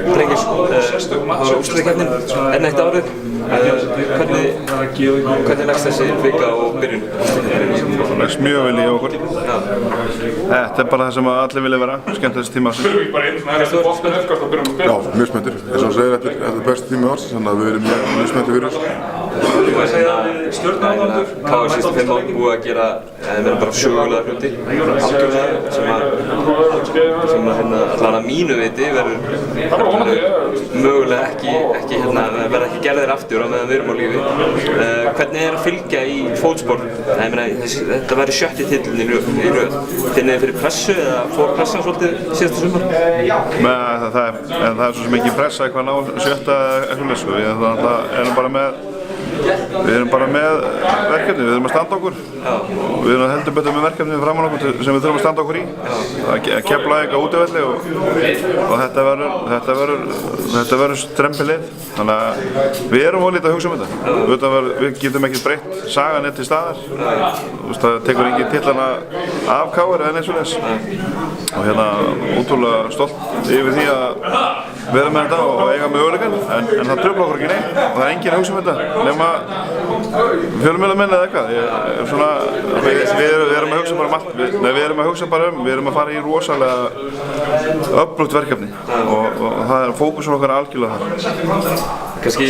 Drengir, það var úrslitakeppnin enn eitt árið. Hvernig leggst þessi vika og byrjun? Það leggst mjög vel í okkur. Þetta bara það sem allir vilja vera, skemmtilegasti tíma ársins. Já, mjög spenntur. Eins og þú segir, þetta er besti tími ársins, þannig að við erum mjög spenntur fyrir þessu. KR síðustu 5 ár búið að gera bara sögulega hluti sem allan að mínu viti verður mögulega ekki gerðir aftur á meðan við erum á lífi. Hvernig er að fylgja í fótspor? Þetta væri 7. titillinn í röð. Finnið þið fyrir pressu eða fór pressan svolítið síðasta sumar? Það er svo sem ekki pressa eitthvað ná 7. eitthvað lesu. Við erum bara með verkefni, við þurfum að standa okkur og við erum heldur betur með verkefni framan okkur sem við þurfum að standa okkur í að kefla eitthvað útivelli og þetta verður strempilið, þannig að við erum volítið að hugsa um þetta. Við getum ekki breytt sagan eitt til staðar, það tekur ekki titlana af KR en eins og þess og ótrúlega stolt yfir því að vera með þetta og eiga möguleikann en það truflar okkur ekki neitt og það er enginn að hugsa um þetta nema fjölmiðlamenn eða eitthvað. Við erum að hugsa bara um allt, við erum að fara í rosalega öflugt verkefni og það er fókusun okkar algjörlega þar. Kannski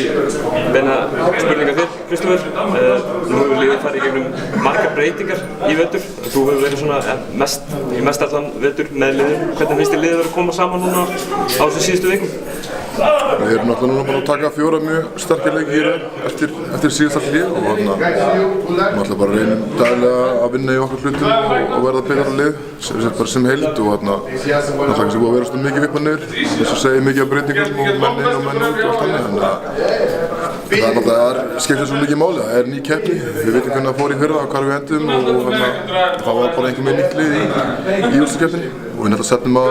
beina spurningar þér, Kristófer. Nú hefur liðið farið í gegnum margar breytingar í vetur. Þú hefur verið svona mest allan vetur með liðið. Hvernig finnst þér liðið að koma saman núna á þessum síðustu vikum? Við erum náttúrulega núna bara að taka 4 mjög sterkir leiki í röð eftir síðasta hlé og náttúrulega bara reynum daglega að vinna í okkar hlutum og verða betra lið sem heild og náttúrulega kannski búið að vera mikið upp og niður eins og segja mikið af breytingum og menni út og allt þannig það er náttúrulega skiptir svo mikið máli, það er ný keppni, við veitum hvernig það fór í fyrra og hvar við endum og það var bara einhver með nýtt lið í úrslitakeppninni og við náttúrulega setnum að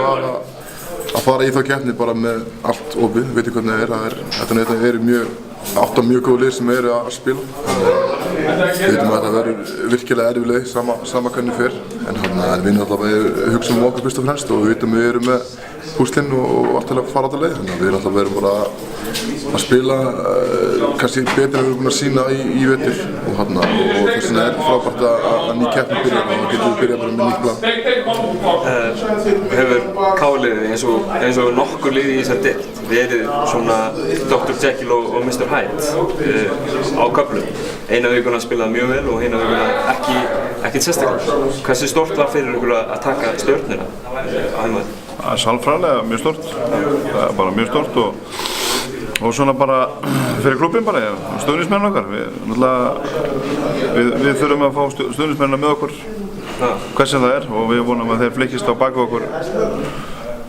fara í þá keppni bara með allt opið, við veitum hvernig það er, þetta eru mjög góð lið sem eru að spila. Við veitum að þetta verður virkilega erfið leið, sama hvernig fer, en við náttúrulega hugsaum um okkur fyrst og fremst og við veitum að við erum með húslinn og allt til að fara á þetta leið, þannig að við náttúrulega verðum bara að spila kannski betur en við erum búin að sýna í vetur og þess vegna er frábært að ný keppni byrja og þá getum við byrjað bara með nýtt plan. Hefur KR-liðið eins og nokkur liðið í þessari deild verið svona Dr. Jekyll og Mr. Hyde á köflum. Eina vikuna spilaði mjög vel og eina vikuna ekkert sérstaklega. Hversu stórt var fyrir ykkur að taka Stjörnuna á heimavelli? Það er sálfræðilega mjög stórt, það er bara mjög stórt og svona bara fyrir klubbinn bara, stuðningsmenn okkar. Við þurfum að fá stuðningsmennina með okkur hvers sem það er og við vonum að þeir flykkist á bak okkur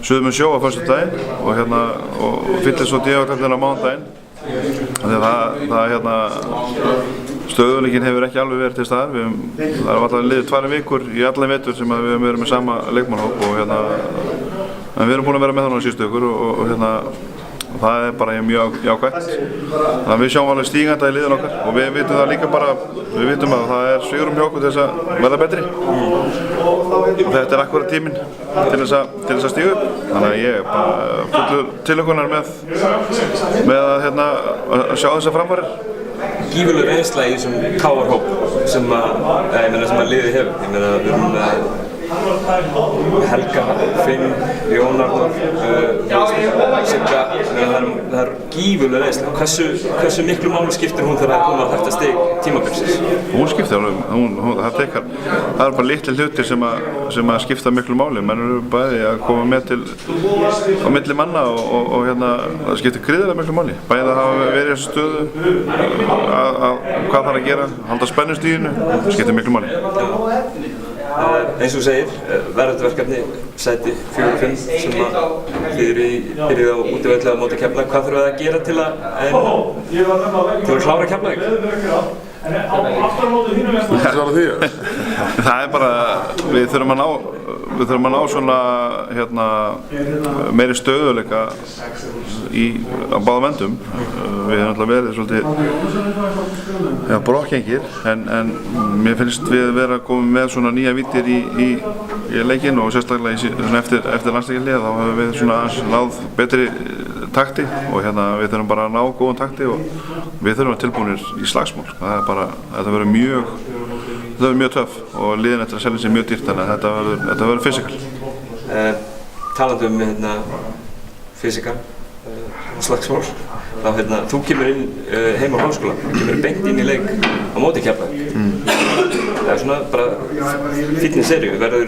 suður með sjó á föstudaginn og fyllist svo díðaglöfnir á mánudaginn. Stöðuleikinn hefur ekki alveg verið til staðar. Það er alltaf liðið 2 vikur í allan vetur sem við höfum verið með sama leikmannahóp og en við erum búin að vera með það núna síðustu vikur og það er bara mjög jákvætt. Þannig að við sjáum alveg stíganda í liðin okkar og við vitum það líka bara, við vitum að það er svigrúm hjá okkur til þess að verða betri og þetta er akkúrat tíminn til þess að stíga upp. Þannig að ég er bara fullur tilhlökkunar með að sjá þessar framfarir. Gífurleg reynsla í þessum KR-hóp sem liðið hefur. Við erum með Helga, Finn, Jón Arnar, Sigga, það er gífurleg reynsla. Hversu miklu máli skiptir hún þegar það er komið á þetta stig tímabilsins? Hún skiptir alveg, það er bara litlir hlutir sem að skipta miklu máli. Menn eru bæði að koma með á milli manna og það skiptir gríðarlega miklu máli. Bæði að hafa verið í þessu stöðu, hvað þarf að gera, halda spennustíginu, skiptir miklu máli. Eins og þú segir, verðarverkefni sæti 4-5 sem byrjuð á útivelli á móti Keflavík. Hvað þurfa það að gera til að klára Keflavík? Það er bara, við þurfum að ná við þurfum að ná svona meiri stöðuleika á báðum endum. Við hefum alltaf verið svolítið brokkgengir en mér finnst við vera komið með svona nýja víddir í leikinn og sérstaklega eftir landsleikjahlé þá hefum við svona náð betri takti og við þurfum bara að ná góðan takti og við þurfum að tilbúinir í slagsmál. Þetta verður mjög töff og liðin eftir að selja sér mjög dýrt þannig að þetta verður fysikal. Talandi fysikal, slagsmál, þá þú kemur inn heim á Háskóla, kemur beint inn í leik á móti Keflavík. Það er svona bara fínni seríu, verður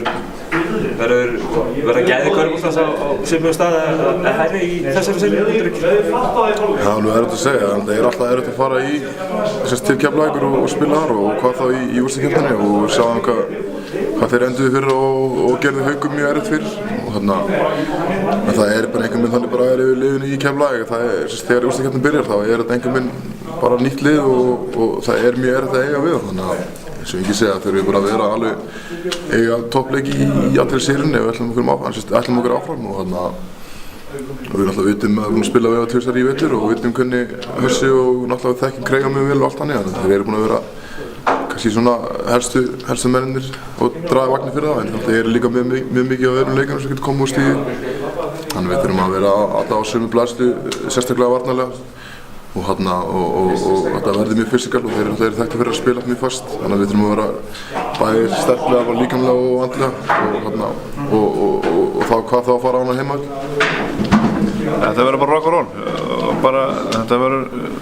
gæði körfuboltans á svipuðum stað að hærri í þessari seríu? Já, nú erfitt að segja, það er alltaf erfitt að fara til Keflavíkur og spila þar og hvað þá í úrslitakeppninni og sjáum hvað þeir enduðu fyrir og gerðu Haukum mjög erfitt fyrir og en það er bara einhvern veginn þannig bara að yfir liðinu í Keflavík þegar úrslitakeppnin byrjar þá er þetta einhvern veginn bara nýtt lið og það er mjög erfitt að eiga við þannig að eins og ég segja þurfum við bara að vera alveg eiga toppleiki í allri sérunni og ætlum okkur áfram og þannig að við náttúrulega vitum að við erum að spila við á tvisar í vetur og vitum hvernig Hössi og náttúrulega þekkjum Kreiga mjög vel og allt þannig þannig að þeir eru búin að vera kannski svona helstu mennir og draga vagnir fyrir það en þeir eru líka mjög mikið á öðrum leikunum sem getur komið úr stíði þannig við þurfum að vera alltaf á sömu blæslu sérstaklega varnarlega og þetta verður mjög fysikal og þeir eru þekktir fyrir að spila mjög fast þannig að við þurfum að vera bæði sterklega og líkamlega og andlega og hvað þá að fara á hana heima. Þetta verður bara rock and roll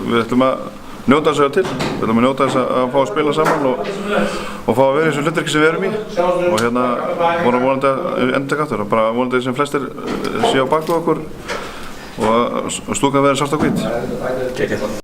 við ætlum að njóta þess að til, við ætlum að njóta þess að fá að spila saman og fá að vera í þessu hlutverki sem við erum í og vonandi að enda aftur, bara vonandi sem flestir séu á bak við okkur og stúkan verður svart og hvít.